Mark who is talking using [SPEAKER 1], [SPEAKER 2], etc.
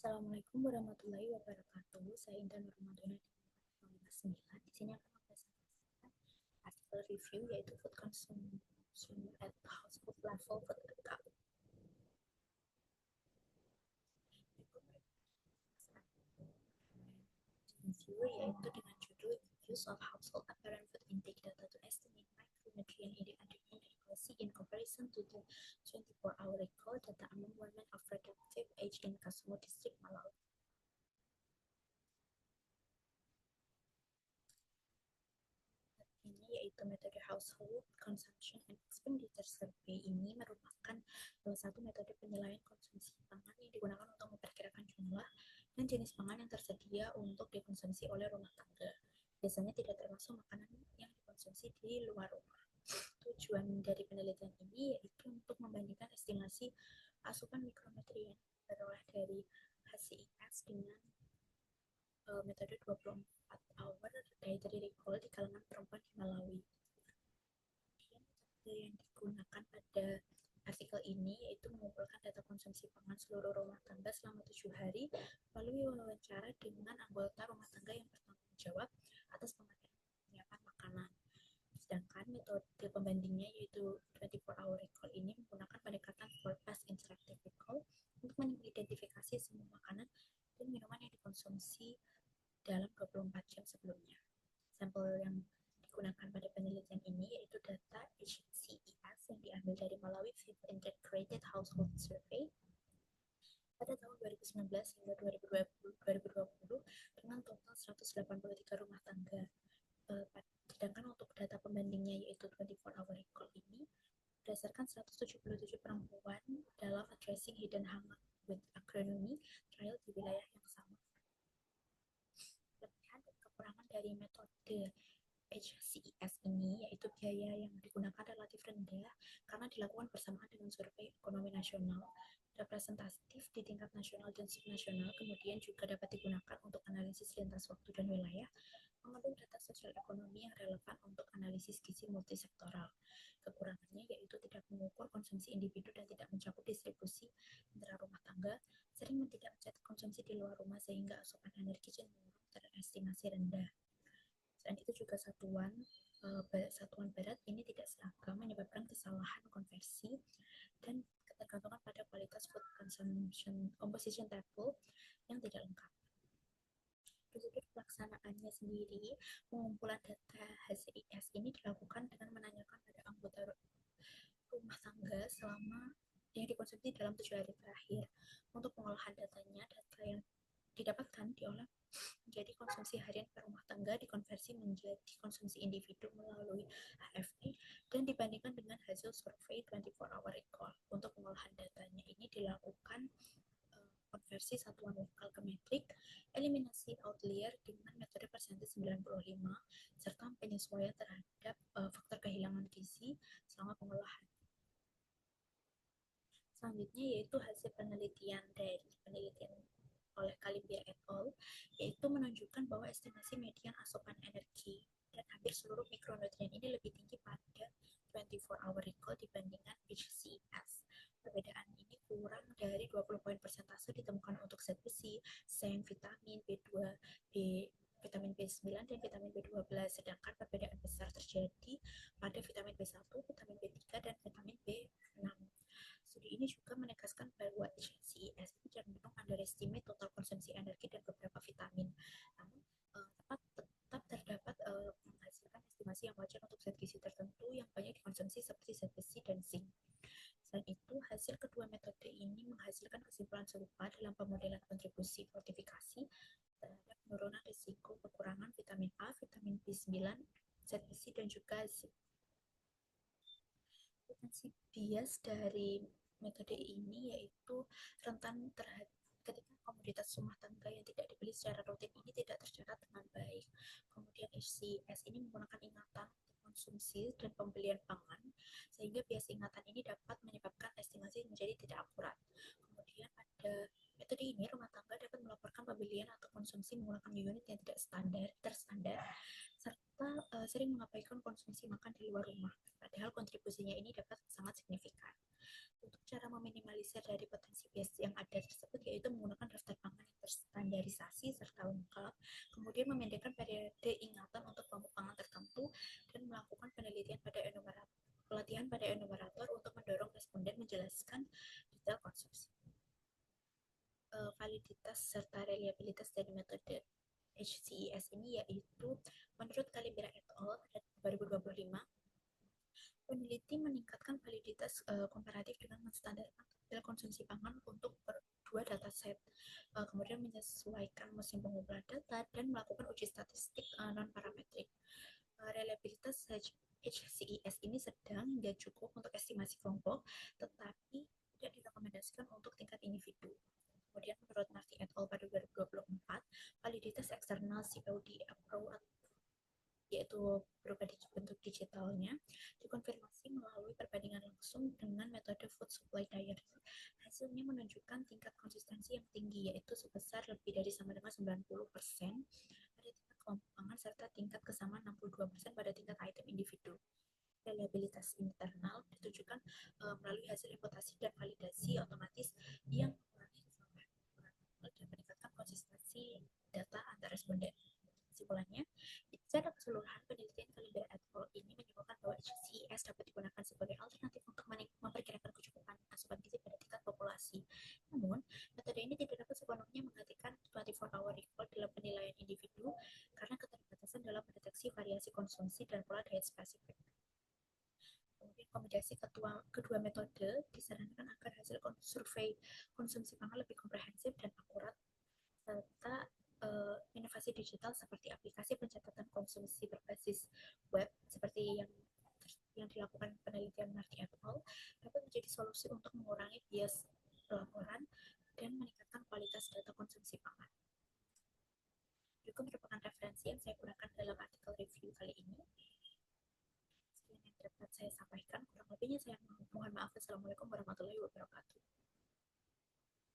[SPEAKER 1] Assalamualaikum warahmatullahi wabarakatuh. Saya Intan Nurmadona di 59. Di sini akan mempresentasikan artikel review yaitu food consumption at household level food account. Review yaitu dengan judul Use of Household Apparent Food Intake Data to Estimate Micronutrient Inadequacy in Comparison to the 24-hour record data among women of reproductive age in Kasumu District, Malawi. Ini yaitu metode Household Consumption and Expenditure Survey. Ini merupakan salah satu metode penilaian konsumsi pangan yang digunakan untuk memperkirakan jumlah dan jenis pangan yang tersedia untuk dikonsumsi oleh rumah tangga. Biasanya tidak termasuk makanan yang dikonsumsi di luar rumah. Tujuan dari penelitian ini yaitu untuk membandingkan estimasi asupan mikronutrien beroleh dari HCIS dengan metode 24 hour dietary recall di kalangan perempuan di Malawi. Metode yang digunakan pada artikel ini yaitu mengumpulkan data konsumsi pangan seluruh rumah tangga selama 7 hari melalui wawancara dengan anggota rumah tangga yang bertanggung jawab atas penyiapan makanan. Sedangkan metode pembandingnya yaitu 24-hour recall ini menggunakan pendekatan forecast interactive recall untuk mengidentifikasi semua makanan dan minuman yang dikonsumsi dalam 24 jam sebelumnya. Sampel yang digunakan pada penelitian ini yaitu data HCES yang diambil dari Malawi Fifth Integrated Household Survey pada tahun 2019 hingga 2020 dengan total 183 rumah tangga. Sedangkan untuk data pembandingnya yaitu 24-hour recall ini berdasarkan 177 perempuan dalam addressing hidden hunger with agronomy trial di wilayah yang sama. Kelebihan dan kekurangan dari metode HCES ini yaitu biaya yang digunakan relatif rendah karena dilakukan bersamaan dengan survei ekonomi nasional, representatif di tingkat nasional dan subnasional, kemudian juga dapat digunakan untuk analisis lintas waktu dan wilayah, mengandung data sosial ekonomi yang relevan untuk analisis gizi multisektoral. Kekurangannya yaitu tidak mengukur konsumsi individu dan tidak mencakup distribusi antara rumah tangga, sering tidak mencatat konsumsi di luar rumah sehingga asupan energi cenderung terestimasi rendah. Selain itu juga satuan berat ini tidak seragam menyebabkan kesalahan konversi dan ketergantungan pada kualitas food consumption composition table yang tidak lengkap. Prosedur pelaksanaannya sendiri, pengumpulan data HCIS ini dilakukan dengan menanyakan pada anggota rumah tangga selama yang dikonsumsi dalam 7 hari terakhir. Untuk pengolahan datanya, data yang didapatkan diolah menjadi konsumsi harian per rumah tangga, dikonversi menjadi konsumsi individu melalui HFE dan dibandingkan dengan hasil survei 24-hour recall. Untuk pengolahan datanya ini dilakukan konversi satuan lokal ke metrik, eliminasi outlier dengan metode persentis 95, serta penyesuaian terhadap faktor kehilangan gizi selama pengolahan. Selanjutnya yaitu hasil penelitian oleh Kalimbia et al. Yaitu menunjukkan bahwa estimasi median asupan energi dan hampir seluruh mikronutrien ini lebih tinggi pada 24-hour recall dibandingkan HCES. Perbedaan ini kurang dari 20 poin persentase ditemukan untuk zat besi, seng, vitamin B2, vitamin B9 dan vitamin B12, sedangkan perbedaan besar terjadi pada vitamin B1, vitamin B3 dan vitamin B6. Studi ini juga menegaskan bahwa HCES cenderung underestimate total konsumsi energi dan beberapa vitamin. Namun, tetap terdapat menghasilkan estimasi yang wajar untuk zat gizi tertentu yang banyak dikonsumsi seperti zat besi dan zinc. Selain itu, hasil kedua metode ini menghasilkan kesimpulan serupa dalam pemodelan kontribusi fortifikasi terhadap penurunan risiko kekurangan vitamin A, vitamin B9, zat besi dan juga zinc. Potensi bias dari metode ini yaitu rentan terhadap ketika komoditas rumah tangga yang tidak dibeli secara rutin ini tidak tercatat dengan baik. Kemudian HCS ini menggunakan ingatan konsumsi dan pembelian pangan sehingga bias ingatan ini dapat menyebabkan estimasi menjadi tidak akurat. Kemudian pada metode ini rumah tangga dapat melaporkan pembelian atau konsumsi menggunakan unit yang tidak terstandar serta sering mengabaikan konsumsi makan di luar rumah. Padahal kontribusinya ini dapat sangat signifikan. Untuk cara meminimalisir dari potensi bias yang ada tersebut yaitu menggunakan daftar pangan yang terstandarisasi serta lengkap, kemudian memendekkan periode ingatan untuk kelompok pangan tertentu, dan melakukan pelatihan pada enumerator untuk mendorong responden menjelaskan detail konsumsi. Validitas serta reliabilitas dari metode HCES ini yaitu menurut Calibra et al. Pada 2025, peneliti meningkatkan validitas komparatif dengan menstandarkan tabel konsumsi pangan untuk dua dataset, kemudian menyesuaikan musim pengumpulan data dan melakukan uji statistik non-parametrik. Reliabilitas HCES ini sedang hingga cukup untuk estimasi kelompok, tetapi tidak direkomendasikan untuk tingkat individu. Kemudian menurut Marty et al. Pada 2024, validitas eksternal COD approach yaitu berupa bentuk digitalnya, dikonfirmasi melalui perbandingan langsung dengan metode food supply diary. Hasilnya menunjukkan tingkat konsistensi yang tinggi, yaitu sebesar lebih dari sama dengan 90% pada tingkat kelompok pangan serta tingkat kesamaan 62% pada tingkat item individu. Reliabilitas internal ditujukan melalui hasil imputasi dan validasi otomatis yang mengurangi kesalahan dan meningkatkan konsistensi data antar responden. Kesimpulannya, secara keseluruhan penelitian Calibra et al. Ini menyebutkan bahwa HCES dapat digunakan sebagai alternatif untuk memperkirakan kecukupan asupan gizi pada tingkat populasi. Namun, metode ini tidak dapat sepenuhnya menggantikan 24-hour recall dalam penilaian individu karena keterbatasan dalam mendeteksi variasi konsumsi dan pola diet spesifik. Kemudian rekomendasi kedua metode disarankan agar hasil survei konsumsi pangan lebih komprehensif dan akurat, serta inovasi digital seperti aplikasi pencatatan konsumsi berbasis web seperti yang dilakukan penelitian Marty et al. Dapat menjadi solusi untuk mengurangi bias laporan dan meningkatkan kualitas data konsumsi pangan. Itu merupakan referensi yang saya gunakan dalam artikel review kali ini. Sekian yang dapat saya sampaikan, kurang lebihnya saya mohon maaf. Assalamualaikum warahmatullahi wabarakatuh.